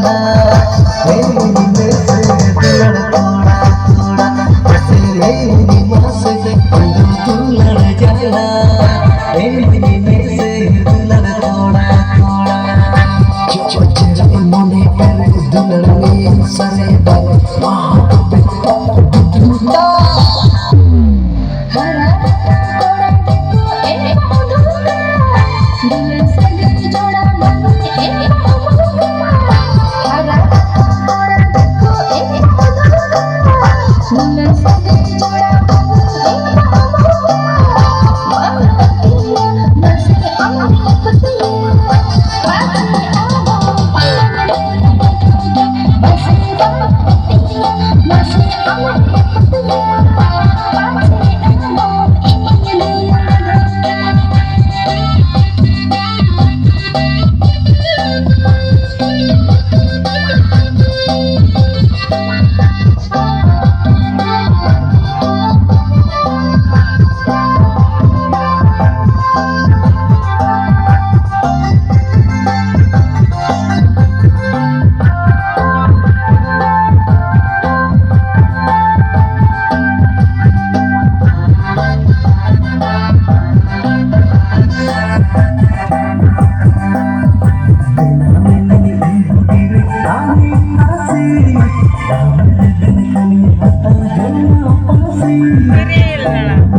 जाला मेरे से दिल थोड़ा थोड़ा बसे मेरी माँ से तू लड़ जाला मेरे से दिल थोड़ा थोड़ा चचरा मने पर दुलड़नी सरे बाल माँ पे टूटा हरा थोड़ा देखो ए मधुरा दिल से दिल जोड़ा मन ए मधुरा हरा थोड़ा देखो ए मधुरा दिल से दिल जोड़ा मन ए मधुरा बस अमरी पतिया बाजी आवा बस पतिया बस अमरी पतिया बाजी Real